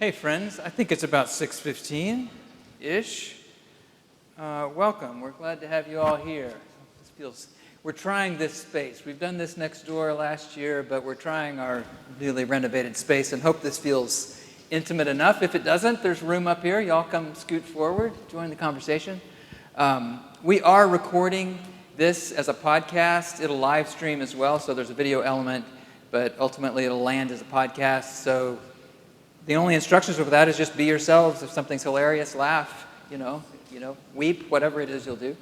Hey friends, I think it's about 6:15-ish. Welcome. We're glad to have you all here. We're trying this space. We've done this next door last year, but we're trying our newly renovated space and hope this feels intimate enough. If it doesn't, there's room up here. Y'all come scoot forward, join the conversation. We are recording this as a podcast. It'll live stream as well, so there's a video element, but ultimately it'll land as a podcast. So the only instructions for that is just be yourselves. If something's hilarious, laugh, weep, whatever it is you'll do.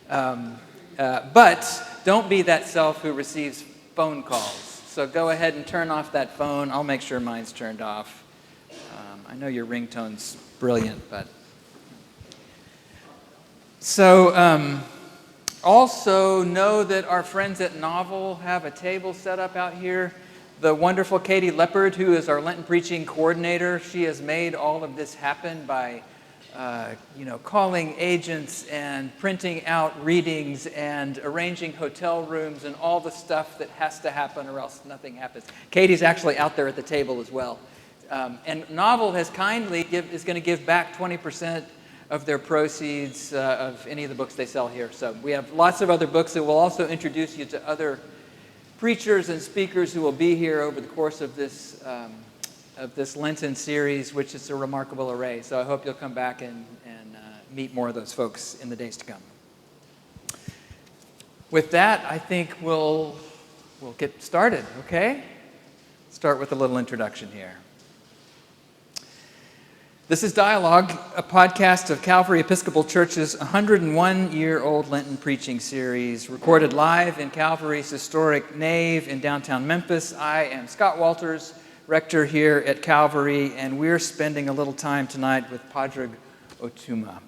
But don't be that self who receives phone calls. So go ahead and turn off that phone. I'll make sure mine's turned off. I know your ringtone's brilliant, but... So also know that our friends at Novel have a table set up out here. The wonderful Katie Leopard, who is our Lenten Preaching Coordinator, she has made all of this happen by calling agents and printing out readings and arranging hotel rooms and all the stuff that has to happen or else nothing happens. Katie's actually out there at the table as well. And Novel has kindly is going to give back 20% of their proceeds of any of the books they sell here. So we have lots of other books that will also introduce you to other preachers and speakers who will be here over the course of this Lenten series, which is a remarkable array. So I hope you'll come back and meet more of those folks in the days to come. With that, I think we'll get started, okay? Start with a little introduction here. This is Dialogue, a podcast of Calvary Episcopal Church's 101-year-old Lenten Preaching Series, recorded live in Calvary's historic nave in downtown Memphis. I am Scott Walters, rector here at Calvary, and we're spending a little time tonight with Pádraig Ó'Tuama.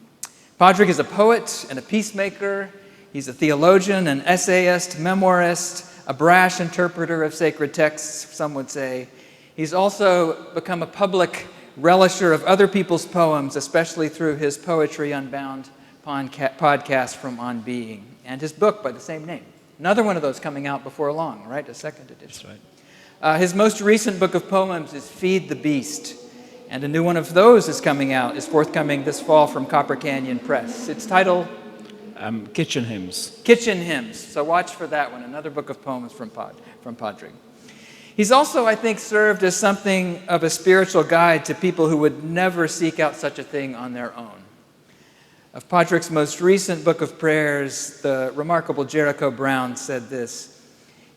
Pádraig is a poet and a peacemaker. He's a theologian, an essayist, memoirist, a brash interpreter of sacred texts, some would say. He's also become a public relisher of other people's poems, especially through his Poetry Unbound podcast from On Being, and his book by the same name. Another one of those coming out before long, right? A second edition. That's right. His most recent book of poems is Feed the Beast, and a new one of those is forthcoming this fall from Copper Canyon Press. Its title? Kitchen Hymns. Kitchen Hymns. So watch for that one, another book of poems from Pádraig. He's also, I think, served as something of a spiritual guide to people who would never seek out such a thing on their own. Of Pádraig's most recent book of prayers, the remarkable Jericho Brown said this: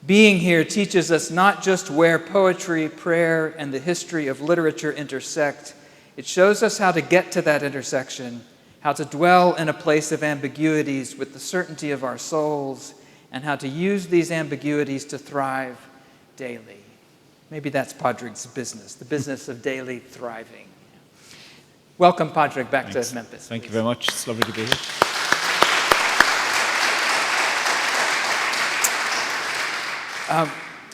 "Being here teaches us not just where poetry, prayer, and the history of literature intersect. It shows us how to get to that intersection, how to dwell in a place of ambiguities with the certainty of our souls, and how to use these ambiguities to thrive daily." Maybe that's Pádraig's business, the business of daily thriving. Welcome, Pádraig, back to Memphis. Thank you very much. It's lovely to be here.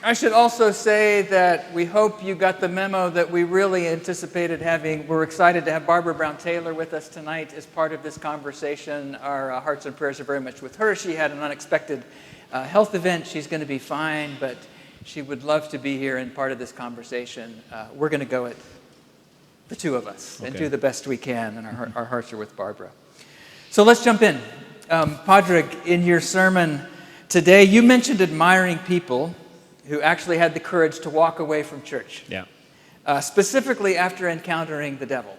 I should also say that we hope you got the memo that we really anticipated having. We're excited to have Barbara Brown Taylor with us tonight as part of this conversation. Our hearts and prayers are very much with her. She had an unexpected health event. She's going to be fine, but she would love to be here and part of this conversation. We're going to go it, the two of us, and do the best we can, and our hearts are with Barbara. So let's jump in. Pádraig, in your sermon today, you mentioned admiring people who actually had the courage to walk away from church. Yeah. Specifically after encountering the devil.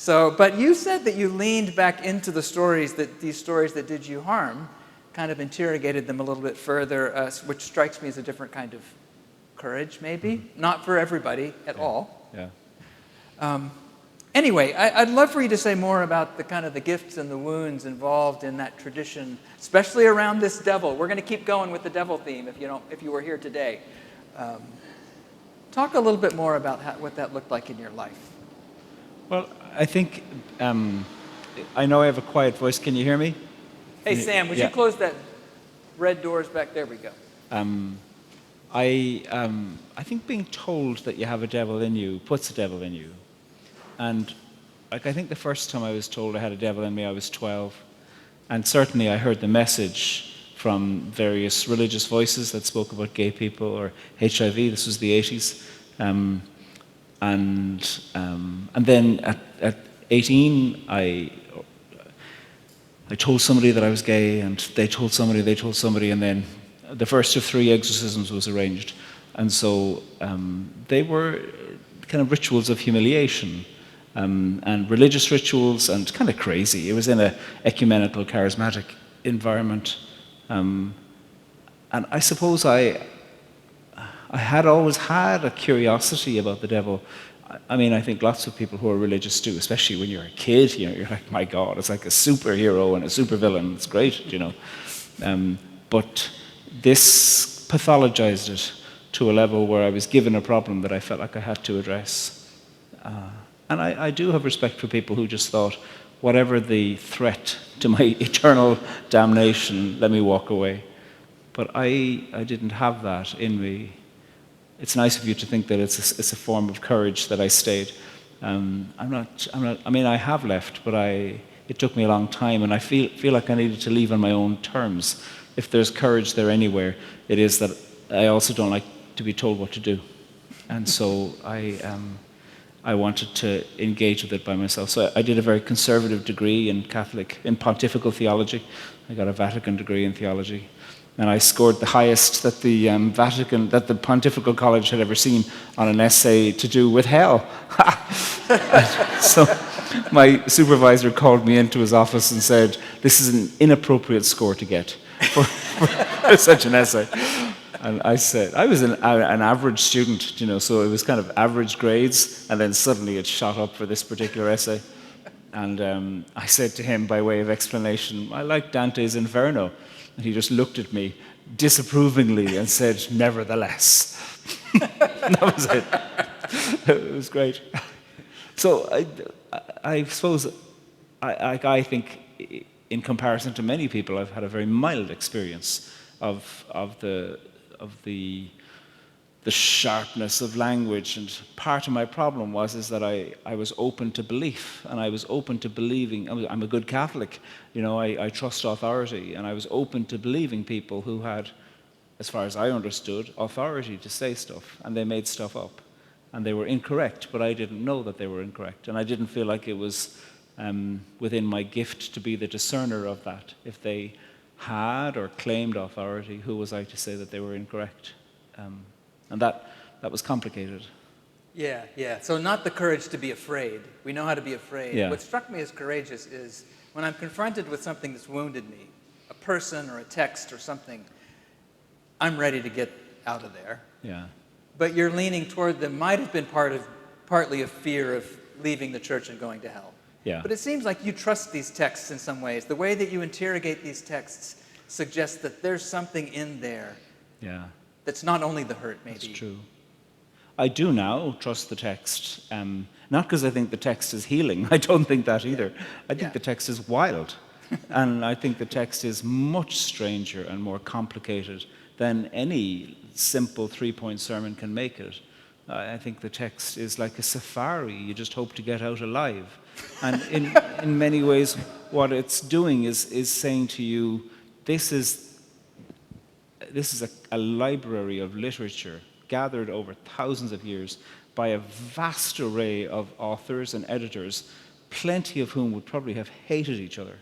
But you said that you leaned back into these stories that did you harm, kind of interrogated them a little bit further, which strikes me as a different kind of courage, maybe. Mm-hmm. Not for everybody at all. Yeah. Anyway, I'd love for you to say more about the kind of the gifts and the wounds involved in that tradition, especially around this devil. We're going to keep going with the devil theme if you were here today. Talk a little bit more about what that looked like in your life. Well, I think I know I have a quiet voice. Can you hear me? Hey, Sam, would you close that red doors back? There we go. I think being told that you have a devil in you puts a devil in you. And I think the first time I was told I had a devil in me, I was 12. And certainly I heard the message from various religious voices that spoke about gay people or HIV. This was the 80s. And then at 18, I told somebody that I was gay, and they told somebody, and then the first of 3 exorcisms was arranged. And so they were kind of rituals of humiliation, and religious rituals, and kind of crazy. It was in an ecumenical, charismatic environment. And I suppose I had always had a curiosity about the devil. I mean, I think lots of people who are religious do, especially when you're a kid. You know, you're like, my God, it's like a superhero and a supervillain. It's great, you know. But this pathologized it to a level where I was given a problem that I felt like I had to address. And I do have respect for people who just thought, whatever the threat to my eternal damnation, let me walk away. But I didn't have that in me. It's nice of you to think that it's a form of courage that I stayed. I mean, I have left, but it took me a long time, and I feel like I needed to leave on my own terms. If there's courage there anywhere, it is that I also don't like to be told what to do. And so I wanted to engage with it by myself. So I did a very conservative degree in pontifical theology. I got a Vatican degree in theology. And I scored the highest that the Pontifical College had ever seen on an essay to do with hell. So my supervisor called me into his office and said, "This is an inappropriate score to get for such an essay." And I said, I was an average student, you know, so it was kind of average grades, and then suddenly it shot up for this particular essay. And I said to him, by way of explanation, "I like Dante's Inferno." And he just looked at me disapprovingly and said, "Nevertheless." That was it. It was great. So I suppose, I think, in comparison to many people, I've had a very mild experience of the sharpness of language. And part of my problem is that I was open to belief, and I was open to believing. I'm a good Catholic, you know, I trust authority, and I was open to believing people who had, as far as I understood, authority to say stuff, and they made stuff up. And they were incorrect, but I didn't know that they were incorrect, and I didn't feel like it was within my gift to be the discerner of that. If they had or claimed authority, who was I to say that they were incorrect? And that was complicated. Yeah. So not the courage to be afraid. We know how to be afraid. Yeah. What struck me as courageous is when I'm confronted with something that's wounded me, a person or a text or something, I'm ready to get out of there. Yeah. But you're leaning toward them might have been partly a fear of leaving the church and going to hell. Yeah. But it seems like you trust these texts in some ways. The way that you interrogate these texts suggests that there's something in there. Yeah. That's not only the hurt, maybe. That's true. I do now trust the text, not because I think the text is healing. I don't think that either. I think the text is wild. And I think the text is much stranger and more complicated than any simple 3-point sermon can make it. I think the text is like a safari. You just hope to get out alive. And in many ways, what it's doing is saying to you, this is a library of literature gathered over thousands of years by a vast array of authors and editors, plenty of whom would probably have hated each other.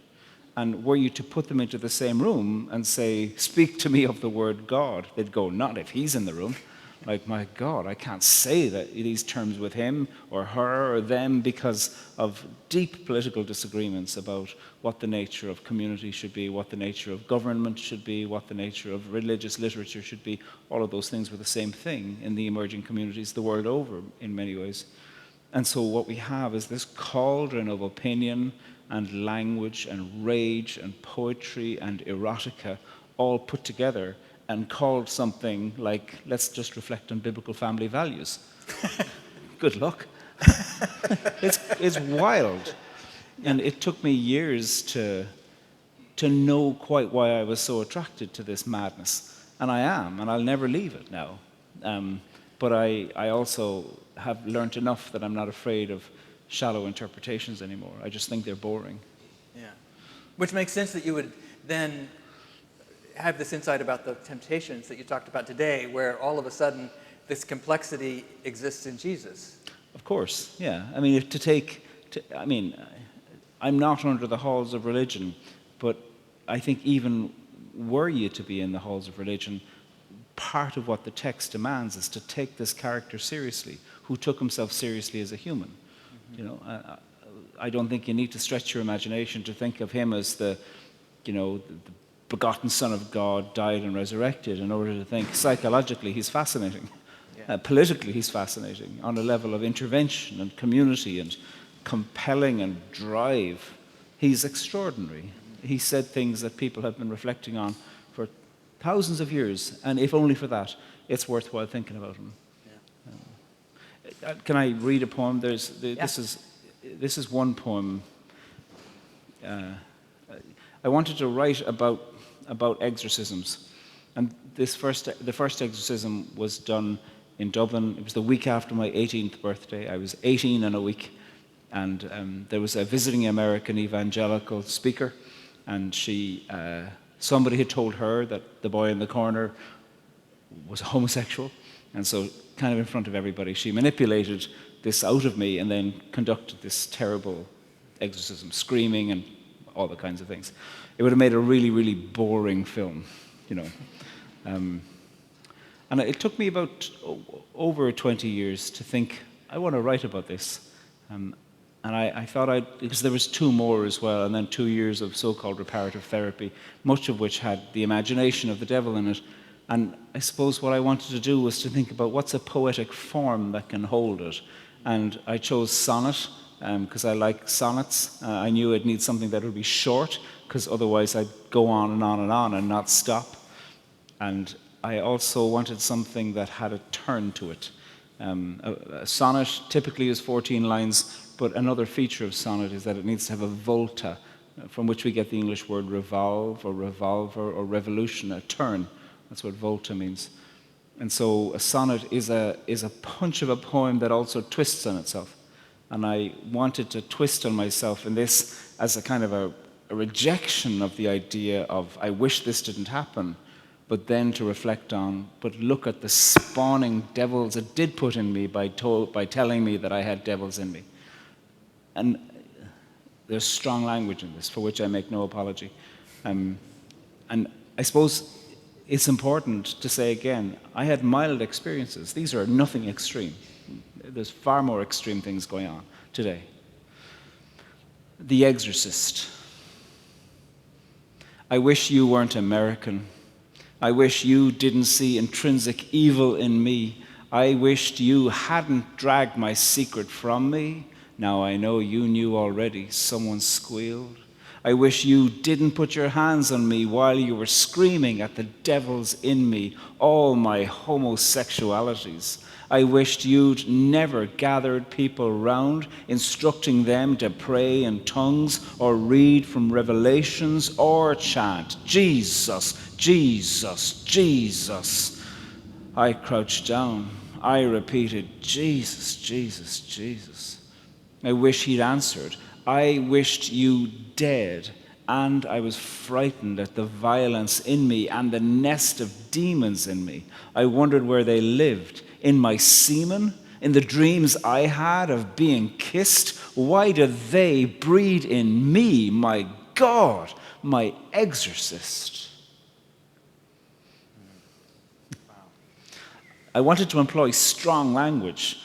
And were you to put them into the same room and say, "Speak to me of the word God," they'd go, "Not if he's in the room." Like, my God, I can't say these terms with him or her or them because of deep political disagreements about what the nature of community should be, what the nature of government should be, what the nature of religious literature should be. All of those things were the same thing in the emerging communities the world over in many ways. And so what we have is this cauldron of opinion and language and rage and poetry and erotica all put together and called something like, let's just reflect on biblical family values. Good luck. It's wild. And it took me years to know quite why I was so attracted to this madness. And I am, and I'll never leave it now. But I also have learned enough that I'm not afraid of shallow interpretations anymore. I just think they're boring. Yeah. Which makes sense that you would then have this insight about the temptations that you talked about today, where all of a sudden this complexity exists in Jesus. Of course, yeah. I mean, I'm not under the halls of religion, but I think even were you to be in the halls of religion, part of what the text demands is to take this character seriously, who took himself seriously as a human. Mm-hmm. You know, I don't think you need to stretch your imagination to think of him as the begotten Son of God, died and resurrected, in order to think psychologically he's fascinating. Yeah. Politically he's fascinating on a level of intervention and community and compelling and drive. He's extraordinary. Mm-hmm. He said things that people have been reflecting on for thousands of years, and if only for that, it's worthwhile thinking about him. Yeah. Can I read a poem? This is one poem. I wanted to write about exorcisms, and the first exorcism was done in Dublin. It was the week after my 18th birthday. I was 18 in a week, and there was a visiting American evangelical speaker, and somebody had told her that the boy in the corner was homosexual, and so kind of in front of everybody, she manipulated this out of me and then conducted this terrible exorcism, screaming and all the kinds of things. It would have made a really, really boring film, you know. And it took me about over 20 years to think, I want to write about this. And I thought because there was 2 more as well, and then 2 years of so-called reparative therapy, much of which had the imagination of the devil in it. And I suppose what I wanted to do was to think about what's a poetic form that can hold it. And I chose sonnet, because I like sonnets. I knew I'd need something that would be short, because otherwise I'd go on and on and on and not stop. And I also wanted something that had a turn to it. A sonnet typically is 14 lines, but another feature of sonnet is that it needs to have a volta, from which we get the English word revolve or revolver or revolution, a turn. That's what volta means. And so a sonnet is a punch of a poem that also twists on itself. And I wanted to twist on myself in this as a kind of a rejection of the idea of, I wish this didn't happen, but then to reflect on, but look at the spawning devils it did put in me by telling me that I had devils in me. And there's strong language in this, for which I make no apology. And I suppose it's important to say again, I had mild experiences. These are nothing extreme. There's far more extreme things going on today. The Exorcist. I wish you weren't American. I wish you didn't see intrinsic evil in me. I wished you hadn't dragged my secret from me. Now I know you knew already. Someone squealed. I wish you didn't put your hands on me while you were screaming at the devils in me, all my homosexualities. I wished you'd never gathered people round, instructing them to pray in tongues or read from Revelations or chant, Jesus, Jesus, Jesus. I crouched down. I repeated, Jesus, Jesus, Jesus. I wish he'd answered. I wished you dead, and I was frightened at the violence in me and the nest of demons in me. I wondered where they lived. In my semen? In the dreams I had of being kissed? Why did they breed in me, my God, my exorcist? Wow. I wanted to employ strong language,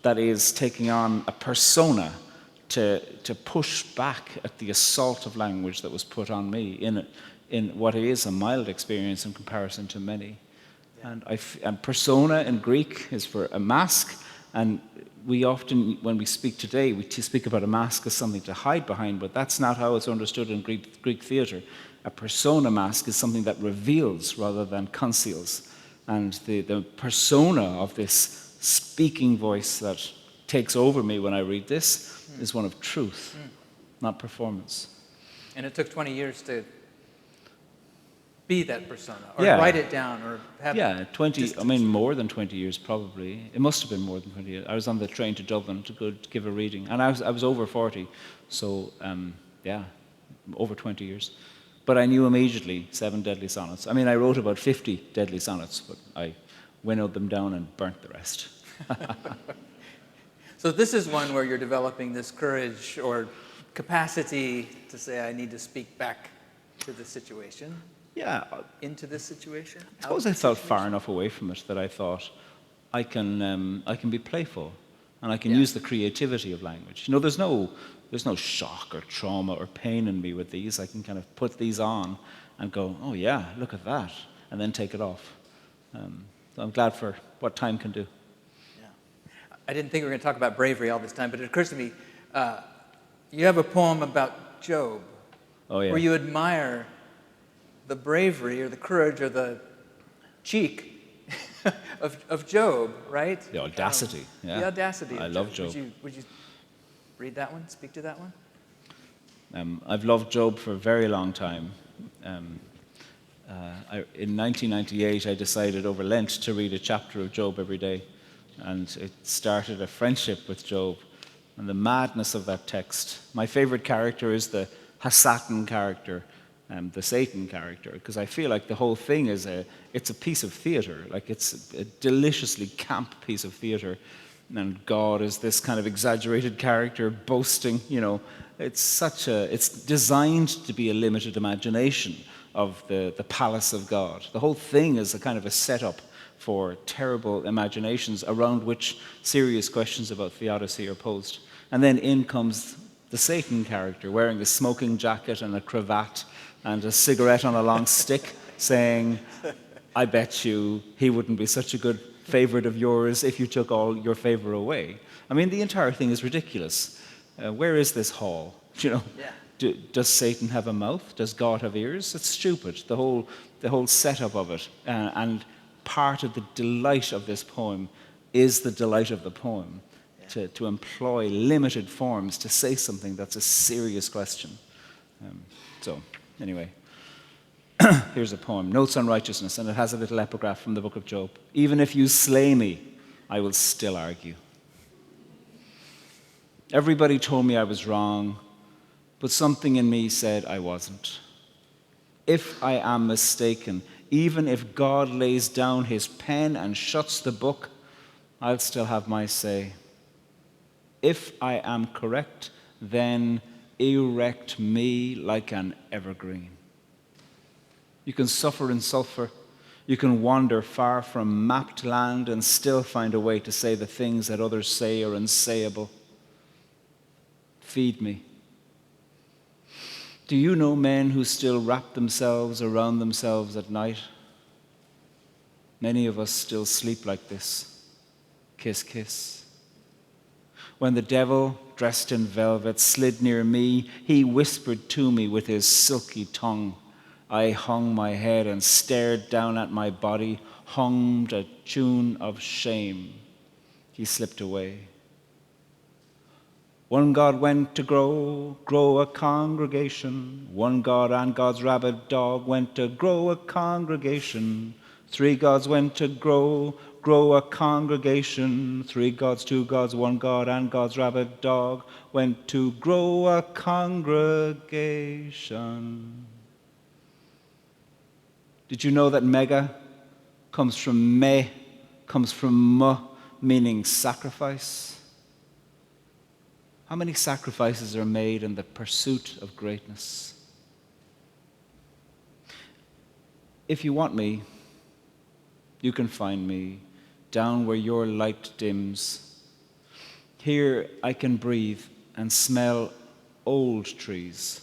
that is taking on a persona to push back at the assault of language that was put on me in what is a mild experience in comparison to many. Yeah. And persona in Greek is for a mask, and we often, when we speak today, we speak about a mask as something to hide behind, but that's not how it's understood in Greek theatre. A persona mask is something that reveals rather than conceals. And the persona of this speaking voice that takes over me when I read this is one of truth, not performance. And it took 20 years to be that persona, or write it down, or have... Yeah, 20, more than 20 years probably. It must have been more than 20 years. I was on the train to Dublin to go to give a reading, and I was over 40, so over 20 years. But I knew immediately 7 deadly sonnets. I wrote about 50 deadly sonnets, but I winnowed them down and burnt the rest. So this is one where you're developing this courage or capacity to say, I need to speak back to the situation. Yeah. Into this situation. I suppose I felt far enough away from it that I thought I can be playful, and I can use the creativity of language. There's no shock or trauma or pain in me with these. I can kind of put these on and go, oh yeah, look at that, and then take it off. So I'm glad for what time can do. Yeah, I didn't think we were going to talk about bravery all this time, but it occurs to me, you have a poem about Job, where you admire the bravery or the courage or the cheek of Job, right? The audacity. The audacity. I love Job. Would you read that one? Speak to that one? I've loved Job for a very long time. In 1998, I decided over Lent to read a chapter of Job every day, and it started a friendship with Job and the madness of that text. My favorite character is the Hasatan character, the Satan character, because I feel like the whole thing is it's a piece of theater, like it's a deliciously camp piece of theater, and God is this kind of exaggerated character boasting. It's designed to be a limited imagination of the palace of God. The whole thing is a kind of a setup for terrible imaginations around which serious questions about theodicy are posed. And then in comes the Satan character, wearing a smoking jacket and a cravat and a cigarette on a long stick, saying, I bet you he wouldn't be such a good favorite of yours if you took all your favor away. I mean, the entire thing is ridiculous. Where is this hall? Does Satan have a mouth? Does God have ears? It's stupid, the whole setup of it. And part of the delight of this poem is the delight of the poem, to employ limited forms to say something that's a serious question. So, anyway, here's a poem, Notes on Righteousness, and it has a little epigraph from the book of Job. Even if you slay me, I will still argue. Everybody told me I was wrong, but something in me said I wasn't. If I am mistaken, even if God lays down his pen and shuts the book, I'll still have my say. If I am correct, then erect me like an evergreen. You can suffer in sulfur. You can wander far from mapped land and still find a way to say the things that others say are unsayable. Feed me. Do you know men who still wrap themselves around themselves at night? Many of us still sleep like this. Kiss, kiss. When the devil, dressed in velvet, slid near me, he whispered to me with his silky tongue. I hung my head and stared down at my body, hummed a tune of shame. He slipped away. One God went to grow a congregation. One God and God's rabid dog went to grow a congregation. 3 gods went to grow a congregation. 3 gods, 2 gods, 1 God and God's rabid dog went to grow a congregation. Did you know that mega comes from me, comes from ma, meaning sacrifice? How many sacrifices are made in the pursuit of greatness? If you want me, you can find me down where your light dims. Here I can breathe and smell old trees.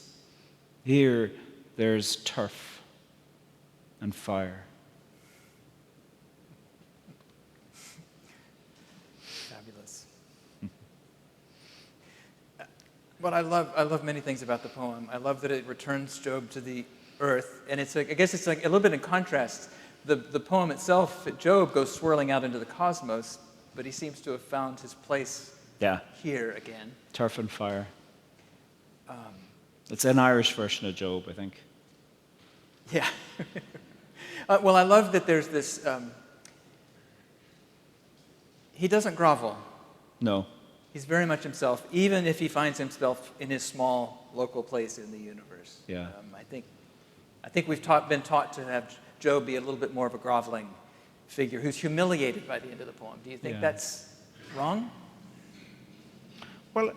Here there's turf and fire. Fabulous. Well, I love many things about the poem. I love that it returns Job to the earth, and it's like, I guess it's like a little bit in contrast. The poem itself, Job, goes swirling out into the cosmos, but he seems to have found his place here again. Turf and fire. It's an Irish version of Job, I think. Yeah. Well, I love that there's this, he doesn't grovel. No. He's very much himself, even if he finds himself in his small local place in the universe. Yeah. I think we've been taught to have Job be a little bit more of a groveling figure who's humiliated by the end of the poem. Do you think that's wrong? Well,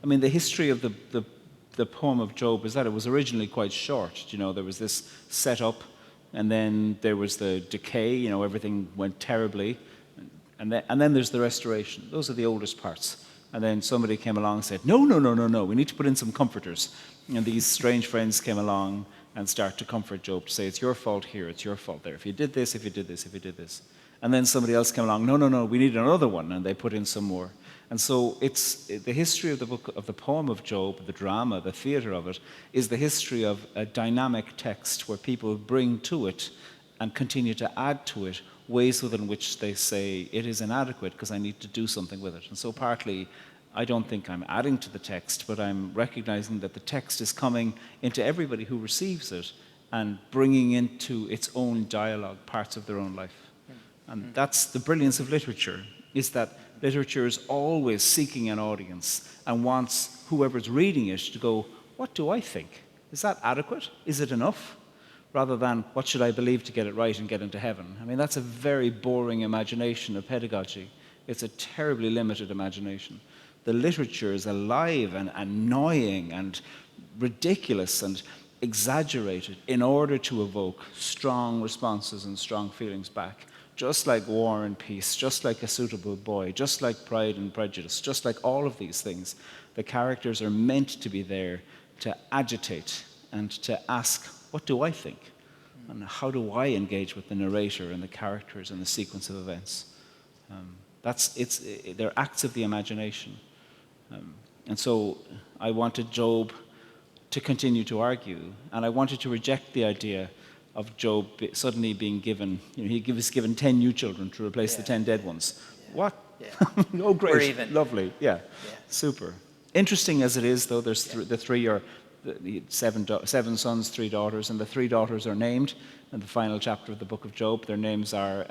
I mean, the history of the poem of Job is that it was originally quite short. There was this setup, and then there was the decay. Everything went terribly, and then there's the restoration. Those are the oldest parts. And then somebody came along and said, no, we need to put in some comforters. And these strange friends came along and start to comfort Job, to say, it's your fault here, it's your fault there. If you did this, if you did this, if you did this. And then somebody else came along, no, we need another one, and they put in some more. And so it's the history of the poem of Job, the drama, the theater of it, is the history of a dynamic text where people bring to it and continue to add to it ways within which they say it is inadequate because I need to do something with it. And so partly, I don't think I'm adding to the text, but I'm recognizing that the text is coming into everybody who receives it and bringing into its own dialogue parts of their own life. And that's the brilliance of literature, is that literature is always seeking an audience and wants whoever's reading it to go, what do I think? Is that adequate? Is it enough? Rather than, what should I believe to get it right and get into heaven? I mean, that's a very boring imagination of pedagogy. It's a terribly limited imagination. The literature is alive and annoying and ridiculous and exaggerated in order to evoke strong responses and strong feelings back. Just like War and Peace, just like A Suitable Boy, just like Pride and Prejudice, just like all of these things, the characters are meant to be there to agitate and to ask, what do I think? And how do I engage with the narrator and the characters and the sequence of events? They're acts of the imagination. And so I wanted Job to continue to argue, and I wanted to reject the idea of Job suddenly being given, he was given 10 new children to replace the 10 dead ones. Yeah. What? Yeah. Oh, great. We're even. Lovely. Yeah. Super. Interesting as it is, though, there's the three are seven sons, 3 daughters, and the 3 daughters are named in the final chapter of the book of Job. Their names are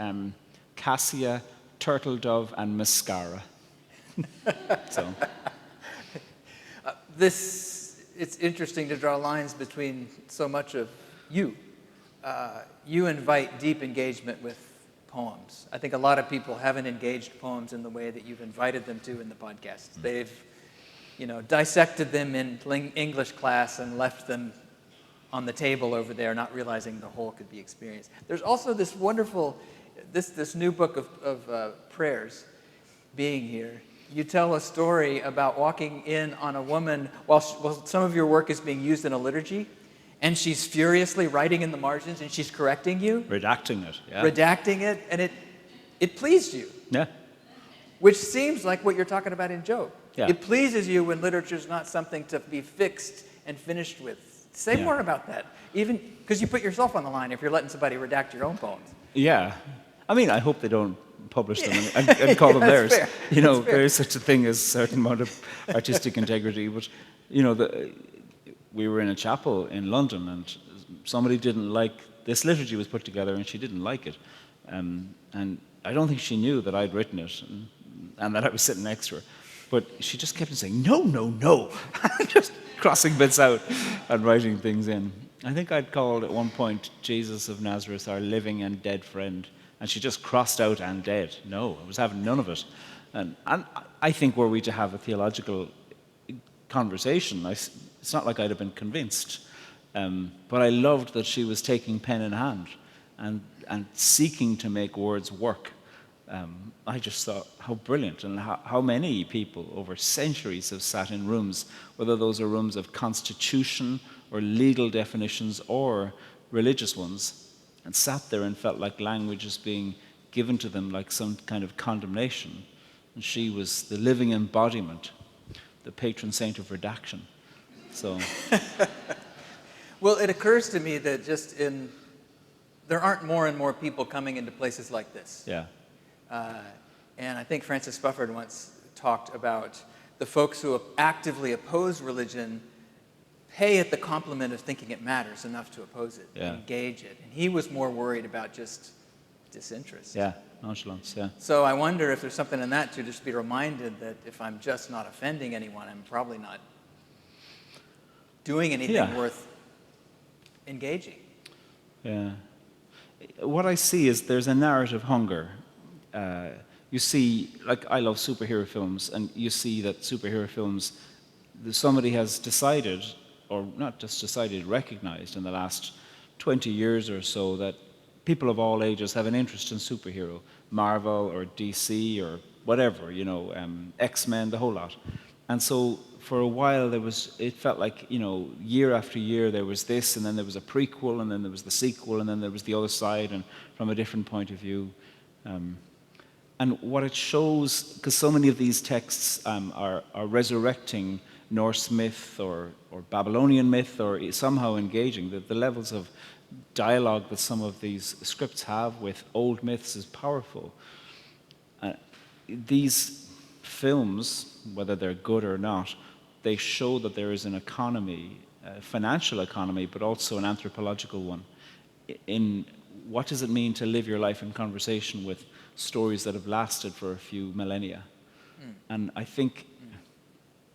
Cassia, Turtle Dove, and Mascara. So. It's interesting to draw lines between so much of you. You invite deep engagement with poems. I think a lot of people haven't engaged poems in the way that you've invited them to in the podcast. They've, dissected them in English class and left them on the table over there, not realizing the whole could be experienced. There's also this wonderful, this new book of prayers being here. You tell a story about walking in on a woman while some of your work is being used in a liturgy, and she's furiously writing in the margins, and she's correcting you. Redacting it, yeah. Redacting it, and it pleased you. Yeah. Which seems like what you're talking about in Job. Yeah. It pleases you when literature's not something to be fixed and finished with. Say more about that, even because you put yourself on the line if you're letting somebody redact your own poems. Yeah. I mean, I hope they don't publish them and call them theirs. Fair. There is such a thing as a certain amount of artistic integrity. But, we were in a chapel in London, and somebody didn't like this liturgy was put together, and she didn't like it. And I don't think she knew that I'd written it and that I was sitting next to her. But she just kept on saying, no, just crossing bits out and writing things in. I think I'd called at one point Jesus of Nazareth our living and dead friend. And she just crossed out "and dead." No, I was having none of it. And I think were we to have a theological conversation, it's not like I'd have been convinced. But I loved that she was taking pen in hand and seeking to make words work. I just thought how brilliant, and how many people over centuries have sat in rooms, whether those are rooms of constitution or legal definitions or religious ones, and sat there and felt like language is being given to them like some kind of condemnation. And she was the living embodiment, the patron saint of redaction. So, well, it occurs to me that there aren't more and more people coming into places like this. Yeah. And I think Francis Spufford once talked about the folks who actively oppose religion pay it the compliment of thinking it matters enough to oppose it, engage it. And he was more worried about just disinterest. Yeah, nonchalance, yeah. So I wonder if there's something in that to just be reminded that if I'm just not offending anyone, I'm probably not doing anything worth engaging. Yeah. What I see is there's a narrative hunger You see, like I love superhero films, and you see that superhero films, somebody has decided, or not just decided, recognized in the last 20 years or so that people of all ages have an interest in superhero, Marvel or DC or whatever, X-Men, the whole lot. And so for a while it felt like, year after year there was this, and then there was a prequel, and then there was the sequel, and then there was the other side, and from a different point of view. And what it shows, because so many of these texts are resurrecting Norse myth or Babylonian myth, or somehow engaging, the levels of dialogue that some of these scripts have with old myths is powerful. These films, whether they're good or not, they show that there is an economy, a financial economy, but also an anthropological one, in what does it mean to live your life in conversation with stories that have lasted for a few millennia. And I think,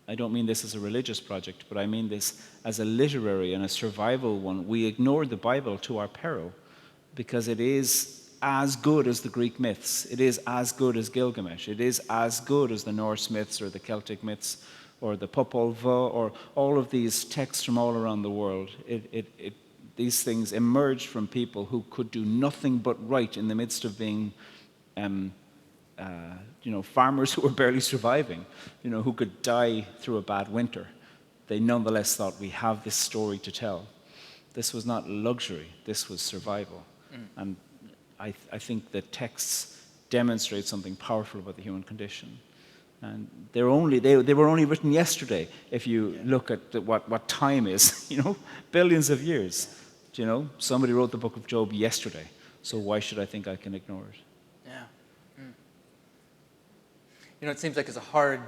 I don't mean this as a religious project, but I mean this as a literary and a survival one. We ignore the Bible to our peril, because it is as good as the Greek myths. It is as good as Gilgamesh. It is as good as the Norse myths or the Celtic myths or the Popol Vuh or all of these texts from all around the world. These things emerged from people who could do nothing but right in the midst of being farmers who were barely surviving, who could die through a bad winter. They nonetheless thought, we have this story to tell. This was not luxury, this was survival. And I think the texts demonstrate something powerful about the human condition. And they were only written yesterday, if you look at what time is, billions of years. Somebody wrote the book of Job yesterday, so why should I think I can ignore it? It seems like it's a hard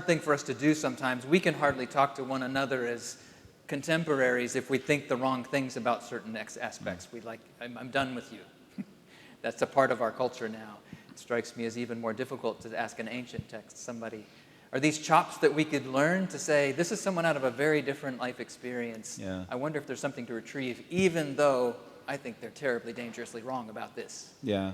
thing for us to do sometimes. We can hardly talk to one another as contemporaries if we think the wrong things about certain aspects. I'm done with you. That's a part of our culture now. It strikes me as even more difficult to ask an ancient text, are these chops that we could learn to say, this is someone out of a very different life experience. Yeah. I wonder if there's something to retrieve, even though I think they're terribly dangerously wrong about this. Yeah.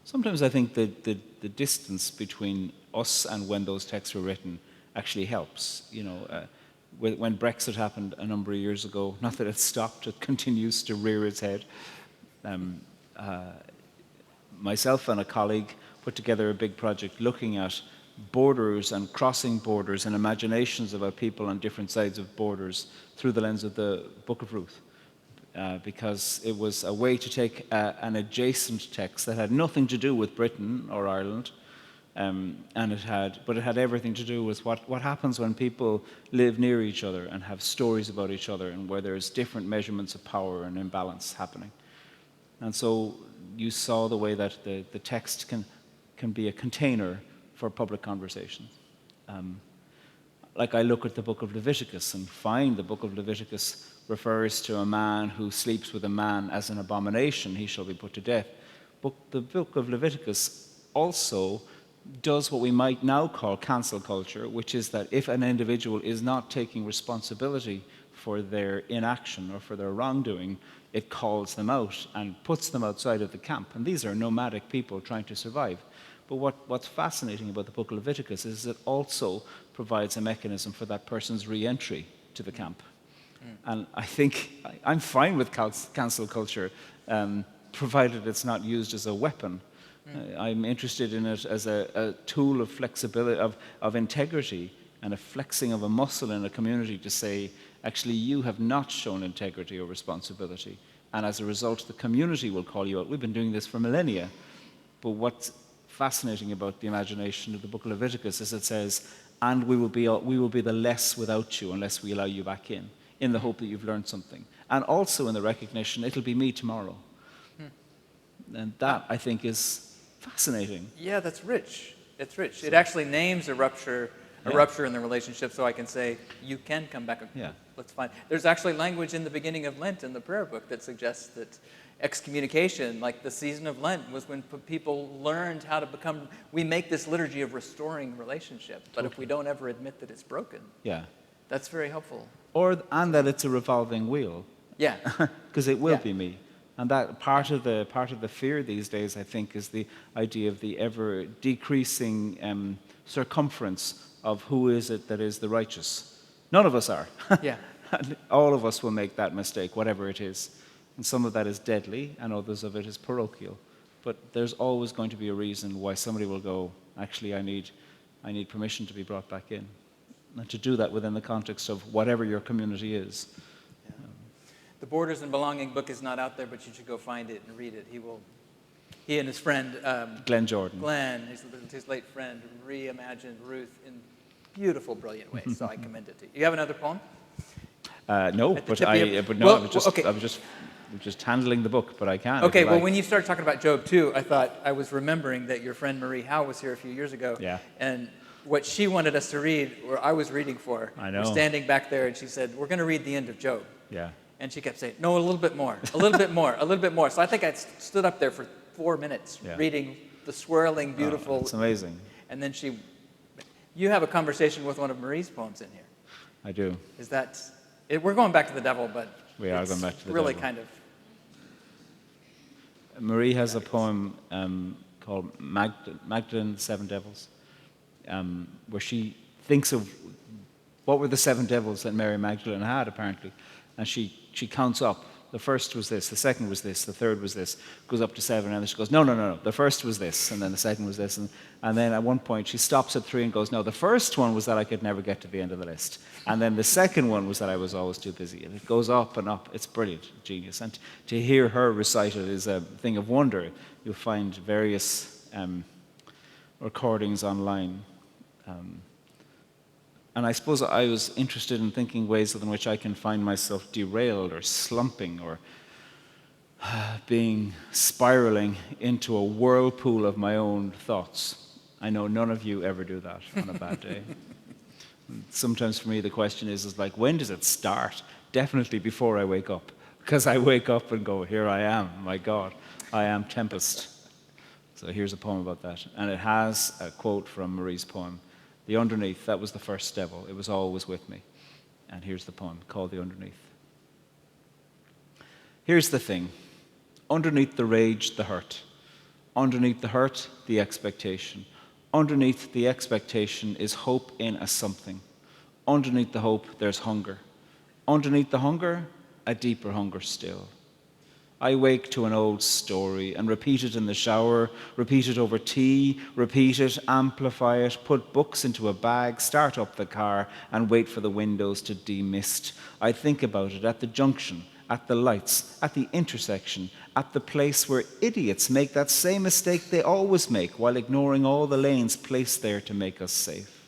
Sometimes I think that the distance between us and when those texts were written actually helps. When Brexit happened a number of years ago, not that it stopped, it continues to rear its head. Myself and a colleague put together a big project looking at borders and crossing borders and imaginations about people on different sides of borders through the lens of the Book of Ruth. Because it was a way to take an adjacent text that had nothing to do with Britain or Ireland, but it had everything to do with what happens when people live near each other and have stories about each other, and where there's different measurements of power and imbalance happening. And so you saw the way that the text can be a container for public conversations. Like I look at the book of Leviticus and find the book of Leviticus refers to a man who sleeps with a man as an abomination, he shall be put to death. But the book of Leviticus also does what we might now call cancel culture, which is that if an individual is not taking responsibility for their inaction or for their wrongdoing, it calls them out and puts them outside of the camp. And these are nomadic people trying to survive. But what's fascinating about the book of Leviticus is it also provides a mechanism for that person's re-entry to the camp. And I think I'm fine with cancel culture, provided it's not used as a weapon. I'm interested in it as a tool of flexibility, of integrity, and a flexing of a muscle in a community to say, actually, you have not shown integrity or responsibility. And as a result, the community will call you out. We've been doing this for millennia. But what's fascinating about the imagination of the book of Leviticus is it says, and we will be the less without you unless we allow you back in the hope that you've learned something. And also in the recognition, it'll be me tomorrow. And that, I think, is fascinating. Yeah, that's rich. It's rich. It actually names a rupture in the relationship, so I can say, you can come back. Yeah. Let's find. There's actually language in the beginning of Lent in the prayer book that suggests that excommunication, like the season of Lent, was when people learned how to become. We make this liturgy of restoring relationship, but if we don't ever admit that it's broken, that's very helpful. And that it's a revolving wheel. Yeah. Because it will be me. And that part of the fear these days, I think, is the idea of the ever decreasing circumference of who is it that is the righteous. None of us are. Yeah. And all of us will make that mistake, whatever it is. And some of that is deadly, and others of it is parochial. But there's always going to be a reason why somebody will go, actually, I need permission to be brought back in. And to do that within the context of whatever your community is. Yeah. The Borders and Belonging book is not out there, but you should go find it and read it. He and his friend Glenn Jordan. Glenn, his late friend, reimagined Ruth in beautiful, brilliant ways. So I commend it to you. You have another poem? No, I was just handling the book, but I can. Okay, well, when you started talking about Job 2, I thought I was remembering that your friend Marie Howe was here a few years ago. Yeah. And what she wanted us to read, or I was reading for her. I know. We're standing back there, and she said, we're going to read the end of Job. Yeah. And she kept saying, no, a little bit more, a little bit more, a little bit more. So I think I stood up there for 4 minutes reading the swirling, beautiful. It's amazing. And then you have a conversation with one of Marie's poems in here. I do. We're going back to the devil, but we are going back to the really devil. kind of. Marie has a poem called Magdalene, the Seven Devils, where she thinks of what were the seven devils that Mary Magdalene had, apparently. And she counts up. The first was this, the second was this, the third was this, goes up to seven, and then she goes, no, the first was this, and then the second was this. And then at one point she stops at 3 and goes, no, the first one was that I could never get to the end of the list. And then the second one was that I was always too busy. And it goes up and up. It's brilliant, genius. And to hear her recite it is a thing of wonder. You'll find various recordings online. And I suppose I was interested in thinking ways in which I can find myself derailed or slumping or spiraling into a whirlpool of my own thoughts. I know none of you ever do that on a bad day. Sometimes for me the question is like, when does it start? Definitely before I wake up. Because I wake up and go, here I am, my God, I am tempest. So here's a poem about that. And it has a quote from Marie's poem. The underneath, that was the first devil. It was always with me. And here's the poem called The Underneath. Here's the thing. Underneath the rage, the hurt. Underneath the hurt, the expectation. Underneath the expectation is hope in a something. Underneath the hope, there's hunger. Underneath the hunger, a deeper hunger still. I wake to an old story and repeat it in the shower, repeat it over tea, repeat it, amplify it, put books into a bag, start up the car, and wait for the windows to demist. I think about it at the junction, at the lights, at the intersection, at the place where idiots make that same mistake they always make while ignoring all the lanes placed there to make us safe.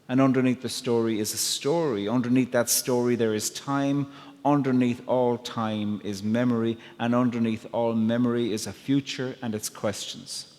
And underneath the story is a story. Underneath that story there is time. Underneath all time is memory, and underneath all memory is a future and its questions.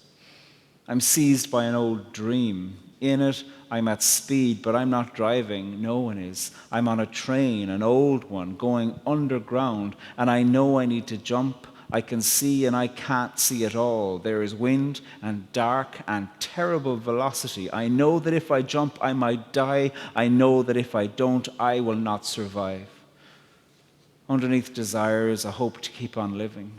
I'm seized by an old dream. In it, I'm at speed, but I'm not driving. No one is. I'm on a train, an old one, going underground, and I know I need to jump. I can see and I can't see at all. There is wind and dark and terrible velocity. I know that if I jump, I might die. I know that if I don't, I will not survive. Underneath desire is a hope to keep on living.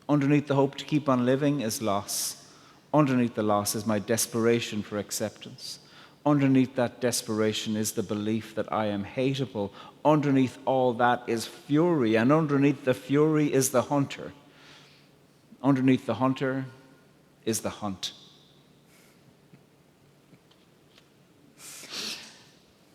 Underneath the hope to keep on living is loss. Underneath the loss is my desperation for acceptance. Underneath that desperation is the belief that I am hateable. Underneath all that is fury, and underneath the fury is the hunter. Underneath the hunter is the hunt.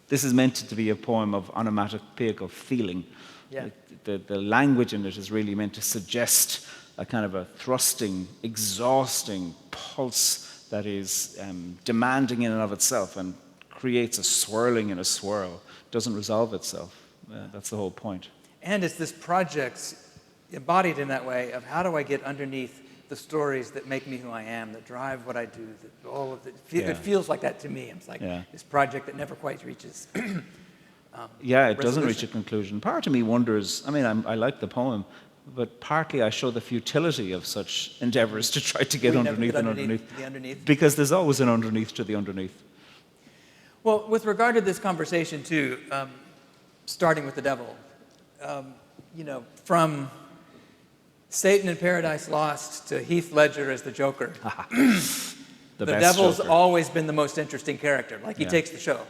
This is meant to be a poem of onomatopoeic of feeling. Yeah. The language in it is really meant to suggest a kind of a thrusting, exhausting pulse that is demanding in and of itself and creates a swirling in a swirl. Doesn't resolve itself. That's the whole point. And it's this project embodied in that way of how do I get underneath the stories that make me who I am, that drive what I do, that all of it feels like that to me. It's like this project that never quite reaches. It doesn't reach a conclusion. Part of me wonders, I mean, I like the poem, but partly I show the futility of such endeavors to try to get underneath and underneath. Because there's always an underneath to the underneath. Well, with regard to this conversation, too, starting with the devil, from Satan in Paradise Lost to Heath Ledger as the Joker. The The best devil's Joker. always been the most interesting character. Like, he Yeah. takes the show.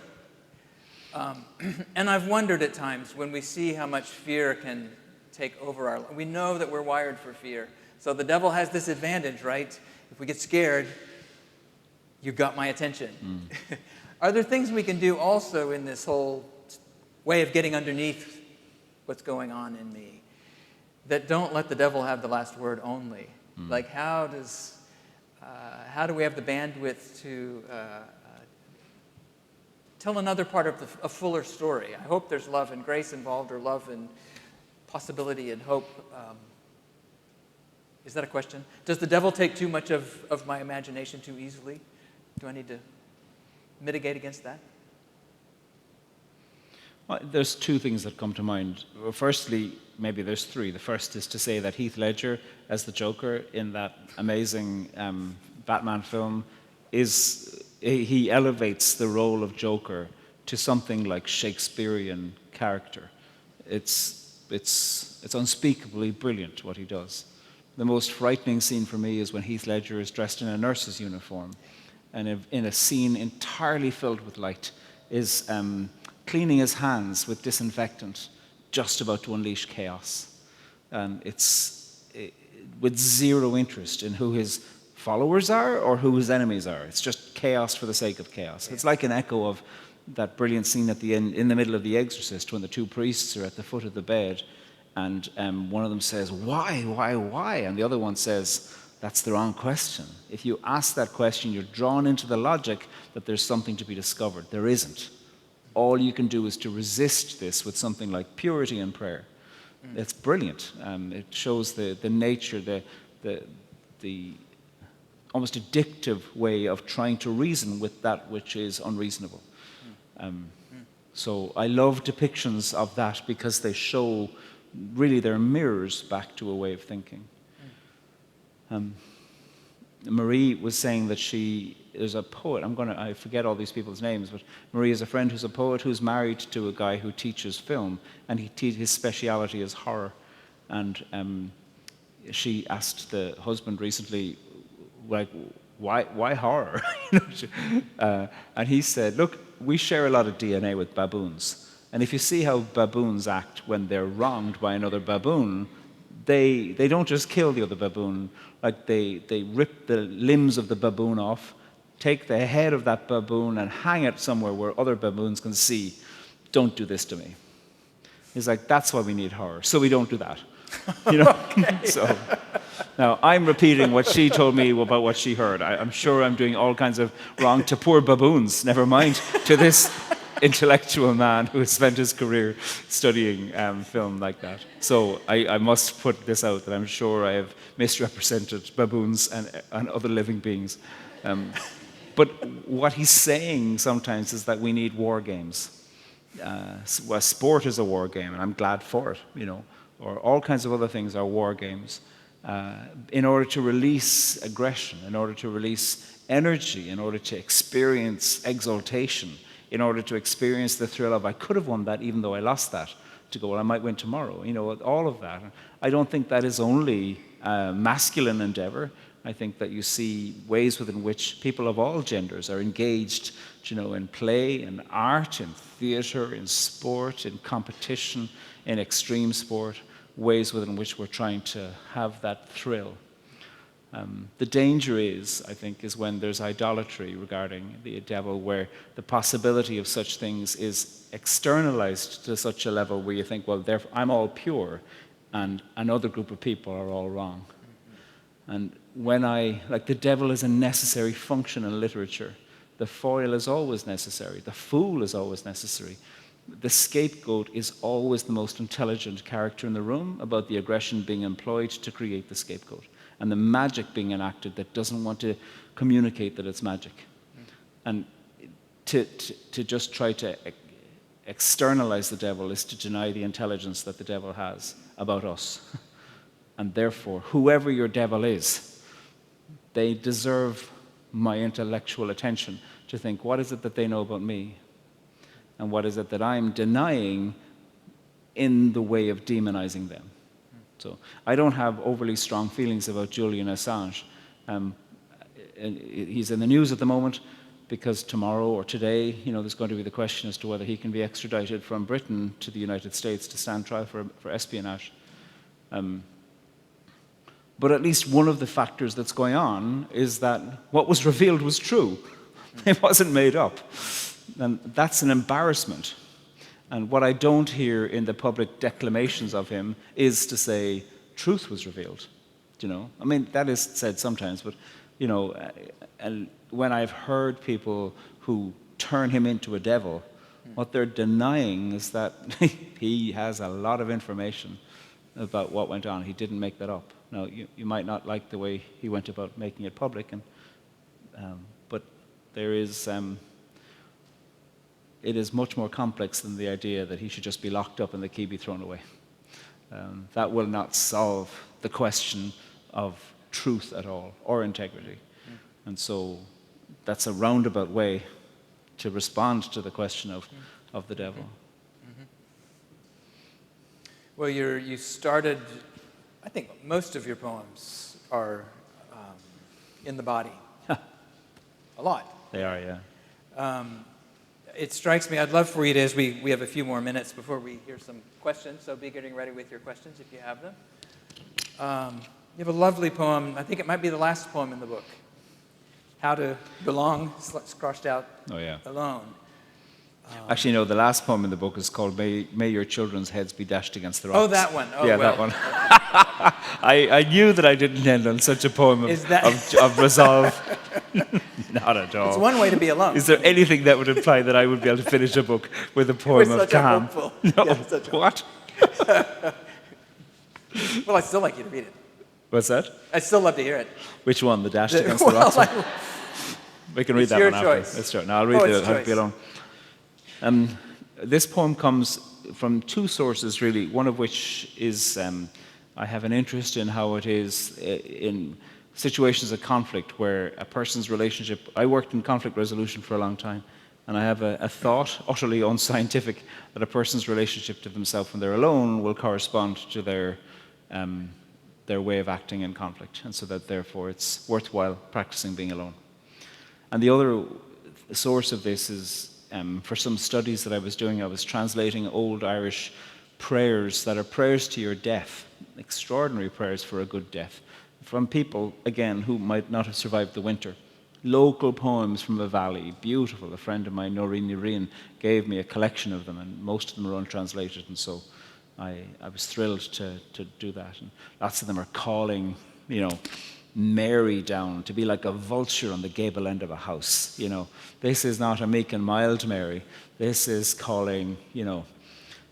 And I've wondered at times when we see how much fear can take over our life. We know that we're wired for fear. So the devil has this advantage, right? If we get scared, you got my attention. Are there things we can do also in this whole way of getting underneath what's going on in me that don't let the devil have the last word only? Like, how do we have the bandwidth to tell another part of a fuller story? I hope there's love and grace involved, or love and possibility and hope. Is that a question? Does the devil take too much of my imagination too easily? Do I need to mitigate against that? Well, there's two things that come to mind. Well, firstly, maybe there's three. The first is to say that Heath Ledger as the Joker in that amazing Batman film he elevates the role of Joker to something like Shakespearean character. It's unspeakably brilliant what he does. The most frightening scene for me is when Heath Ledger is dressed in a nurse's uniform and in a scene entirely filled with light is cleaning his hands with disinfectant, just about to unleash chaos. And with zero interest in who his followers are or who his enemies are. It's just chaos for the sake of chaos. It's like an echo of that brilliant scene at the end, in the middle of The Exorcist, when the two priests are at the foot of the bed, and one of them says, why? And the other one says, that's the wrong question. If you ask that question, you're drawn into the logic that there's something to be discovered. There isn't. All you can do is to resist this with something like purity and prayer. It's brilliant. It shows the nature, the almost addictive way of trying to reason with that which is unreasonable. So I love depictions of that because they show, really, they're mirrors back to a way of thinking. Marie was saying that she is a poet. I forget all these people's names, but Marie is a friend who's a poet who's married to a guy who teaches film, and his speciality is horror. And she asked the husband recently, like, why horror? And he said, look, we share a lot of DNA with baboons. And if you see how baboons act when they're wronged by another baboon, they don't just kill the other baboon. Like, they rip the limbs of the baboon off, take the head of that baboon and hang it somewhere where other baboons can see. Don't do this to me. He's like, that's why we need horror, so we don't do that. You know? So now I'm repeating what she told me about what she heard. I'm sure I'm doing all kinds of wrong to poor baboons, never mind to this intellectual man who has spent his career studying film like that. So I must put this out, that I'm sure I have misrepresented baboons and other living beings. But what he's saying sometimes is that we need war games. Well, sport is a war game, and I'm glad for it, you know, or all kinds of other things are war games. In order to release aggression, in order to release energy, in order to experience exaltation, in order to experience the thrill of, I could have won that even though I lost that, to go, well, I might win tomorrow, you know, all of that. I don't think that is only masculine endeavor. I think that you see ways within which people of all genders are engaged, you know, in play, in art, in theater, in sport, in competition, in extreme sport, ways within which we're trying to have that thrill. The danger is, I think, is when there's idolatry regarding the devil, where the possibility of such things is externalized to such a level where you think, well, therefore, I'm all pure, and another group of people are all wrong. And the devil is a necessary function in literature. The foil is always necessary. The fool is always necessary. The scapegoat is always the most intelligent character in the room about the aggression being employed to create the scapegoat, and the magic being enacted that doesn't want to communicate that it's magic. And to just try to externalize the devil is to deny the intelligence that the devil has about us. And therefore, whoever your devil is, they deserve my intellectual attention to think, what is it that they know about me? And what is it that I'm denying in the way of demonizing them? So I don't have overly strong feelings about Julian Assange. And he's in the news at the moment because tomorrow or today, there's going to be the question as to whether he can be extradited from Britain to the United States to stand trial for espionage. But at least one of the factors that's going on is that what was revealed was true. It wasn't made up. And that's an embarrassment. And what I don't hear in the public declamations of him is to say, truth was revealed. I mean, that is said sometimes, but, and when I've heard people who turn him into a devil, what they're denying is that he has a lot of information about what went on. He didn't make that up. Now, you might not like the way he went about making it public, but there is... it is much more complex than the idea that he should just be locked up and the key be thrown away. That will not solve the question of truth at all, or integrity. And so that's a roundabout way to respond to the question of the devil. Well, you started, I think most of your poems are in the body. A lot. They are, yeah. It strikes me, I'd love for you to, as we have a few more minutes before we hear some questions, so be getting ready with your questions if you have them. You have a lovely poem, I think it might be the last poem in the book, How to Belong, crossed out alone. Actually, no, the last poem in the book is called May Your Children's Heads Be Dashed Against the Rocks. Oh, that one. Oh, yeah, well. That one. I knew that I didn't end on such a poem of resolve. Not at all. It's one way to be alone. Is there anything that would imply that I would be able to finish a book with a poem of calm? No. Yeah, What? Well, I'd still like you to read it. What's that? I'd still love to hear it. Which one? The Dashed Against the Rocks? We can read that one after. Choice. That's true. No, I'll read the How to Be Alone. This poem comes from two sources, really, one of which is I have an interest in how it is in situations of conflict where a person's relationship... I worked in conflict resolution for a long time, and I have a thought, utterly unscientific, that a person's relationship to themselves when they're alone will correspond to their way of acting in conflict, and so that therefore it's worthwhile practicing being alone. And the other source of this is for some studies that I was doing. I was translating old Irish prayers that are prayers to your death, extraordinary prayers for a good death, from people, again, who might not have survived the winter. Local poems from a valley, beautiful. A friend of mine, Noreen Nireen, gave me a collection of them, and most of them are untranslated, and so I was thrilled to do that. And lots of them are calling, Mary down to be like a vulture on the gable end of a house. This is not a meek and mild Mary. This is calling,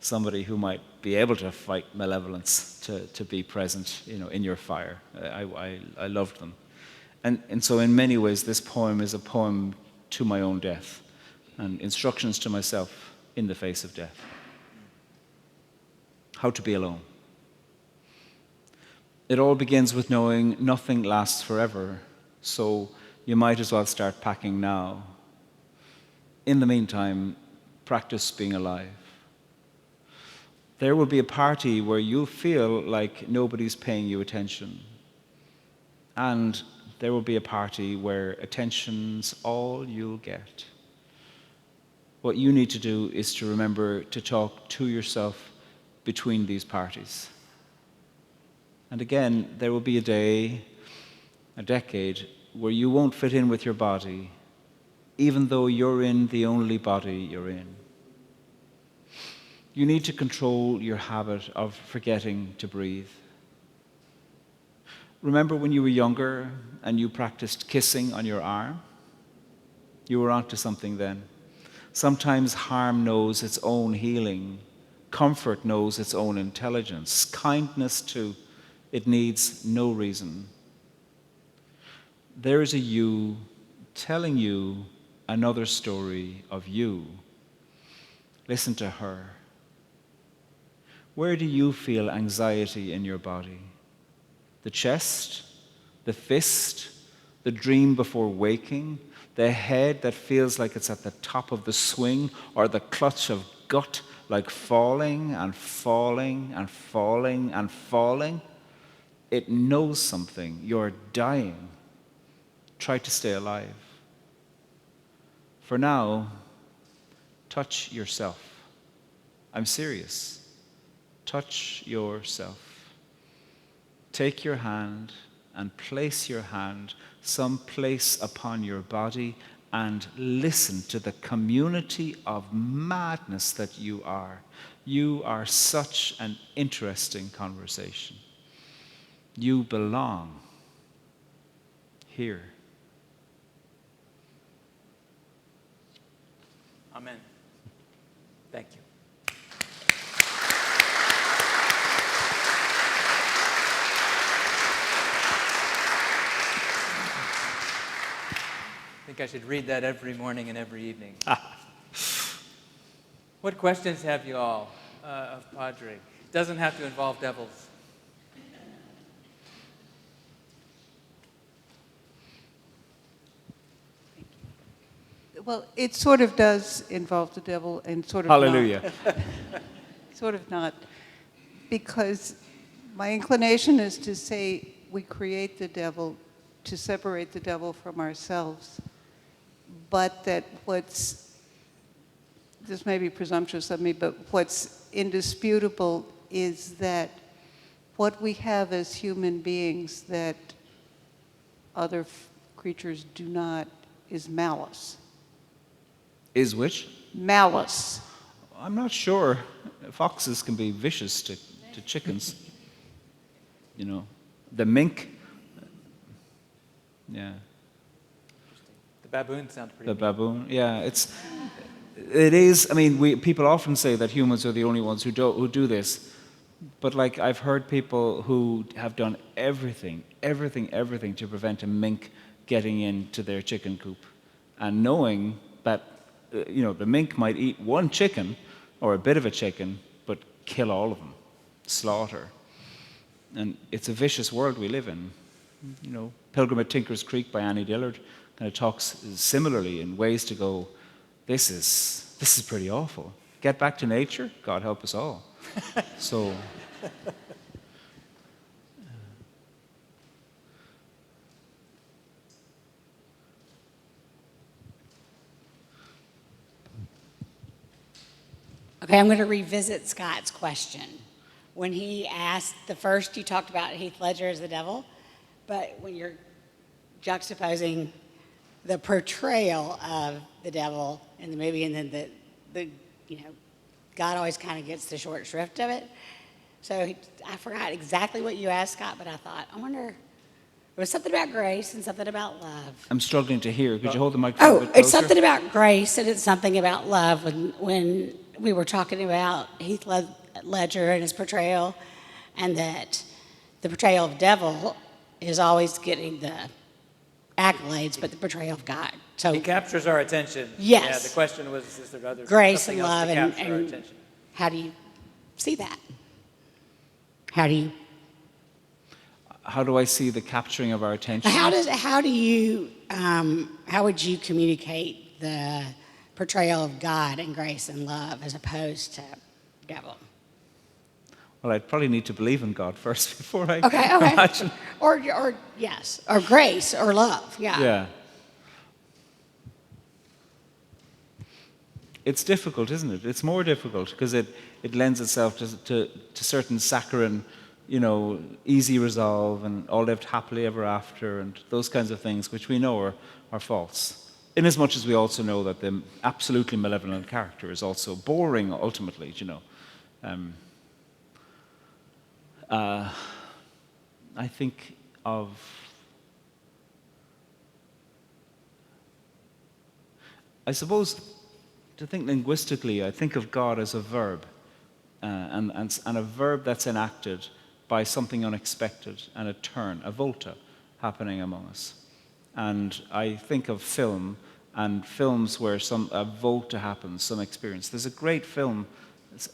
somebody who might be able to fight malevolence to be present, in your fire. I loved them. And so in many ways, this poem is a poem to my own death and instructions to myself in the face of death. How to be alone. It all begins with knowing nothing lasts forever, so you might as well start packing now. In the meantime, practice being alive. There will be a party where you'll feel like nobody's paying you attention. And there will be a party where attention's all you'll get. What you need to do is to remember to talk to yourself between these parties. And again, there will be a day, a decade, where you won't fit in with your body, even though you're in the only body you're in. You need to control your habit of forgetting to breathe. Remember when you were younger and you practiced kissing on your arm? You were onto something then. Sometimes harm knows its own healing. Comfort knows its own intelligence. Kindness too. It needs no reason. There is a you telling you another story of you. Listen to her. Where do you feel anxiety in your body? The chest, the fist, the dream before waking, the head that feels like it's at the top of the swing, or the clutch of gut like falling and falling and falling and falling, it knows something. You're dying. Try to stay alive. For now, touch yourself. I'm serious. Touch yourself. Take your hand and place your hand someplace upon your body and listen to the community of madness that you are. You are such an interesting conversation. You belong here. Amen. Thank you. I think I should read that every morning and every evening. What questions have you all of Pádraig? It doesn't have to involve devils. Well, it sort of does involve the devil and sort of Hallelujah. not. Sort of not. Because my inclination is to say we create the devil to separate the devil from ourselves. But that this may be presumptuous of me, but what's indisputable is that what we have as human beings that other creatures do not is malice. Is which? Malice. I'm not sure. Foxes can be vicious to chickens. You know, the mink. Yeah. The baboon sounds pretty The mean. baboon. Yeah, it is. I mean, people often say that humans are the only ones who do this, but like I've heard people who have done everything to prevent a mink getting into their chicken coop, and knowing that the mink might eat one chicken or a bit of a chicken, but kill all of them, slaughter, and it's a vicious world we live in. You know, Pilgrim at Tinker's Creek by Annie Dillard kind of talks similarly in ways to go, this is pretty awful. Get back to nature, God help us all. So, okay, I'm going to revisit Scott's question. When he asked the first, you talked about Heath Ledger as the devil, but when you're juxtaposing the portrayal of the devil in the movie, and then the God always kind of gets the short shrift of it. So I forgot exactly what you asked, Scott, but I thought, I wonder, it was something about grace and something about love. I'm struggling to hear. Could you hold the microphone a Oh, bit closer? it's something about grace and it's something about love. When we were talking about Heath Ledger and his portrayal, and that the portrayal of devil is always getting the accolades, but the portrayal of God. So He captures our attention. Yes. Yeah, the question was, is there other grace something and else love, to and, capture our and attention? how do you see that? How do you? How do I see the capturing of our attention? How would you communicate the portrayal of God and grace and love as opposed to devil? Well, I'd probably need to believe in God first before I Okay. imagine. Or yes, or grace or love. Yeah. Yeah. It's difficult, isn't it? It's more difficult because it lends itself to certain saccharine, easy resolve and all lived happily ever after and those kinds of things which we know are false. Inasmuch as we also know that the absolutely malevolent character is also boring ultimately, I think of I suppose to think linguistically, I think of God as a verb, and a verb that's enacted by something unexpected and a turn, a volta, happening among us. And I think of film and films where a volta happens, some experience. There's a great film,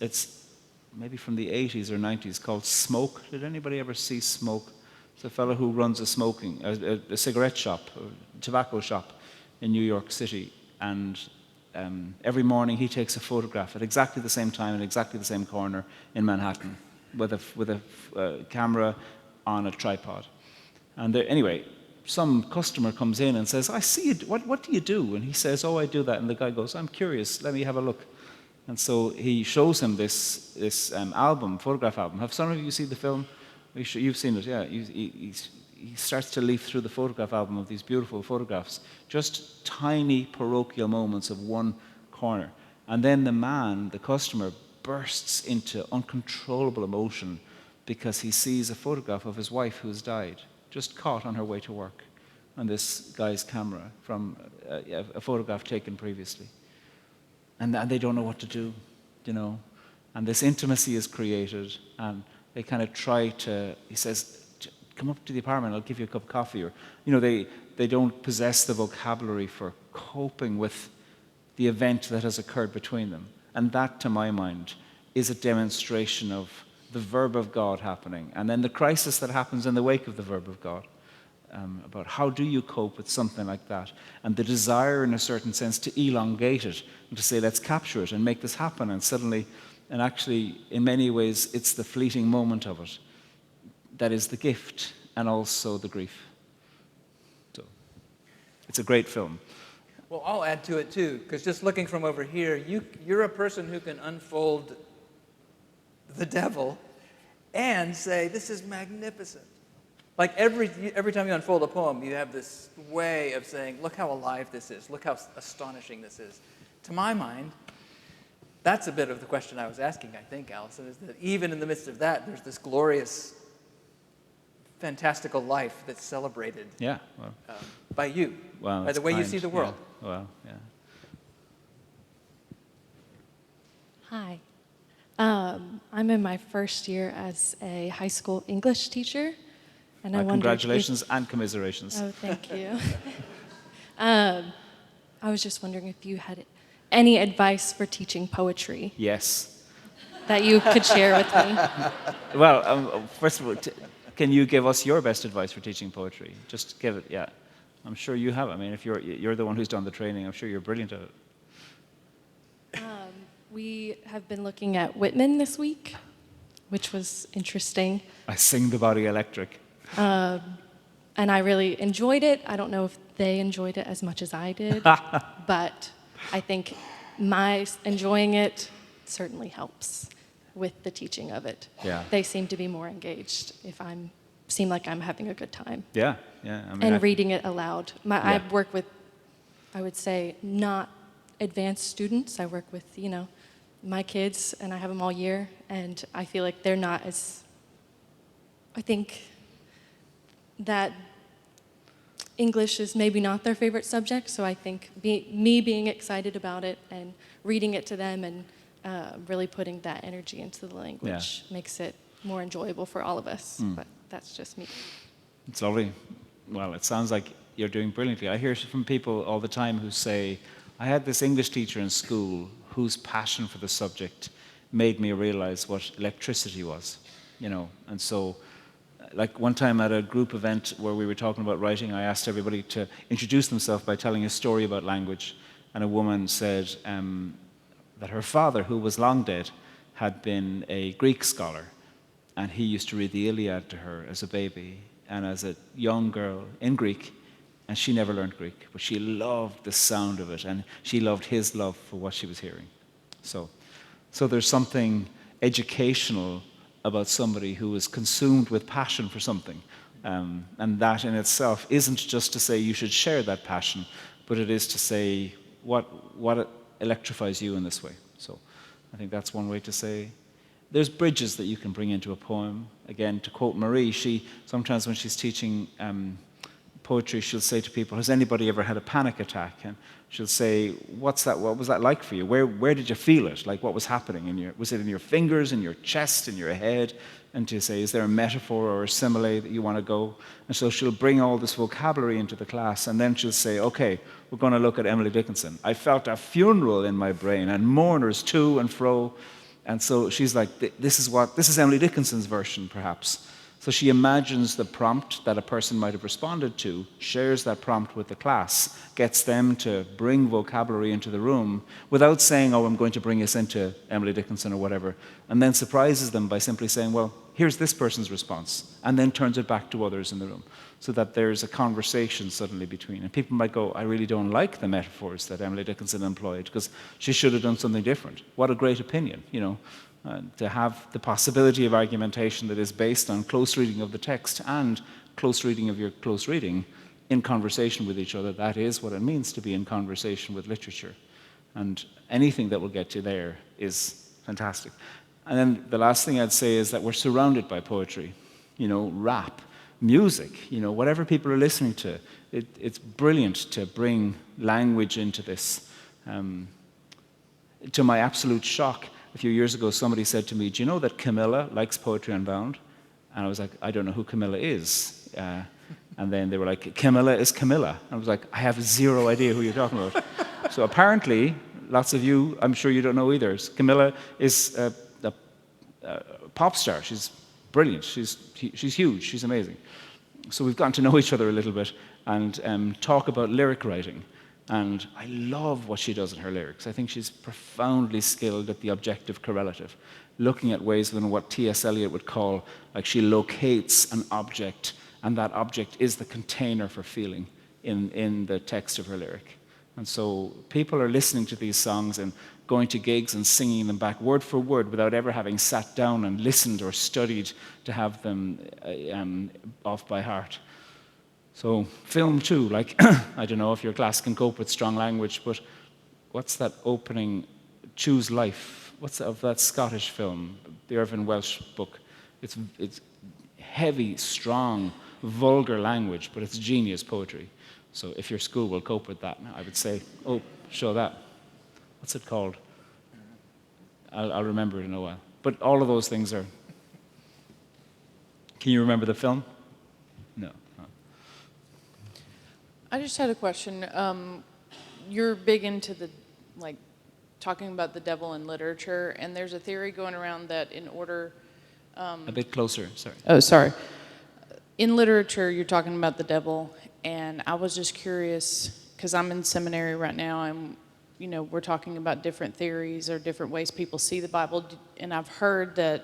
it's maybe from the 80s or 90s, called Smoke. Did anybody ever see Smoke? It's a fellow who runs a cigarette shop, a tobacco shop in New York City. And every morning he takes a photograph at exactly the same time and exactly the same corner in Manhattan with a camera on a tripod. And anyway, some customer comes in and says, I see you, what do you do? And he says, oh, I do that. And the guy goes, I'm curious, let me have a look. And so he shows him this photograph album. Have some of you seen the film? You've seen it, yeah. He starts to leaf through the photograph album of these beautiful photographs, just tiny parochial moments of one corner. And then the customer, bursts into uncontrollable emotion because he sees a photograph of his wife who has died, just caught on her way to work on this guy's camera from a photograph taken previously. And they don't know what to do, And this intimacy is created, and they kind of try to, he says, come up to the apartment, I'll give you a cup of coffee. Or, they don't possess the vocabulary for coping with the event that has occurred between them. And that, to my mind, is a demonstration of the verb of God happening. And then the crisis that happens in the wake of the verb of God. About how do you cope with something like that? And the desire, in a certain sense, to elongate it and to say, let's capture it and make this happen. And actually, in many ways, it's the fleeting moment of it that is the gift and also the grief. So, it's a great film. Well, I'll add to it too, because just looking from over here, you're a person who can unfold the devil and say, this is magnificent. Like every time you unfold a poem, you have this way of saying, look how alive this is, look how astonishing this is. To my mind, that's a bit of the question I was asking, I think, Allison, is that even in the midst of that, there's this glorious, fantastical life that's celebrated by you, by the way you see the world. Yeah. Well, yeah. Hi. I'm in my first year as a high school English teacher. And I congratulations and commiserations. Oh, thank you. I was just wondering if you had any advice for teaching poetry. Yes. That you could share with me. Well, first of all, can you give us your best advice for teaching poetry? Just give it, yeah. I'm sure you have. I mean, if you're the one who's done the training, I'm sure you're brilliant at it. We have been looking at Whitman this week, which was interesting. I sing the body electric. And I really enjoyed it. I don't know if they enjoyed it as much as I did, but I think my enjoying it certainly helps with the teaching of it. Yeah. They seem to be more engaged if seem like I'm having a good time. Yeah. I mean, reading it aloud. I work with, I would say, not advanced students. I work with, my kids, and I have them all year, and I feel like they're not as, I think that English is maybe not their favorite subject, so I think me being excited about it and reading it to them and really putting that energy into the language makes it more enjoyable for all of us. But that's just me. It's lovely. Well, it sounds like you're doing brilliantly. I hear from people all the time who say, I had this English teacher in school whose passion for the subject made me realize what electricity was, and so like one time at a group event where we were talking about writing, I asked everybody to introduce themselves by telling a story about language. And a woman said that her father, who was long dead, had been a Greek scholar. And he used to read the Iliad to her as a baby and as a young girl in Greek. And she never learned Greek, but she loved the sound of it. And she loved his love for what she was hearing. So there's something educational about somebody who is consumed with passion for something. And that in itself isn't just to say you should share that passion, but it is to say what electrifies you in this way. So I think that's one way to say. There's bridges that you can bring into a poem. Again, to quote Marie, she sometimes when she's teaching poetry, she'll say to people, has anybody ever had a panic attack? And she'll say, what was that like for you? Where did you feel it? Like what was happening? Was it in your fingers, in your chest, in your head? And to say, is there a metaphor or a simile that you want to go? And so she'll bring all this vocabulary into the class, and then she'll say, okay, we're going to look at Emily Dickinson. I felt a funeral in my brain, and mourners to and fro. And so she's like, this is Emily Dickinson's version, perhaps. So she imagines the prompt that a person might have responded to, shares that prompt with the class, gets them to bring vocabulary into the room without saying, oh, I'm going to bring us into Emily Dickinson or whatever, and then surprises them by simply saying, well, here's this person's response, and then turns it back to others in the room, so that there's a conversation suddenly between. And people might go, I really don't like the metaphors that Emily Dickinson employed, because she should have done something different. What a great opinion, you know. To have the possibility of argumentation that is based on close reading of the text and close reading of your close reading in conversation with each other, that is what it means to be in conversation with literature. And anything that will get you there is fantastic. And then the last thing I'd say is that we're surrounded by poetry, you know, rap, music, you know, whatever people are listening to. It's brilliant to bring language into this. To my absolute shock, a few years ago, somebody said to me, do you know that Camilla likes Poetry Unbound? And I was like, I don't know who Camilla is. And then they were like, Camilla is Camilla. And I was like, I have zero idea who you're talking about. So apparently, lots of you, I'm sure you don't know either. Camilla is a pop star. She's brilliant. She's huge. She's amazing. So we've gotten to know each other a little bit and talk about lyric writing. And I love what she does in her lyrics. I think she's profoundly skilled at the objective correlative, looking at ways within what T.S. Eliot would call, like she locates an object, and that object is the container for feeling in the text of her lyric. And so people are listening to these songs and going to gigs and singing them back word for word without ever having sat down and listened or studied to have them off by heart. So film too, like, I don't know if your class can cope with strong language, but what's that opening, Choose Life? What's that, of that Scottish film, the Irvine Welsh book? It's heavy, strong, vulgar language, but it's genius poetry. So if your school will cope with that, I would say, oh, show that. What's it called? I'll remember it in a while. But all of those things are... Can you remember the film? No. I just had a question. You're big into the, like, talking about the devil in literature, and there's a theory going around that in order... a bit closer, sorry. Oh, sorry. In literature, you're talking about the devil, and I was just curious, because I'm in seminary right now, and, you know, we're talking about different theories or different ways people see the Bible, and I've heard that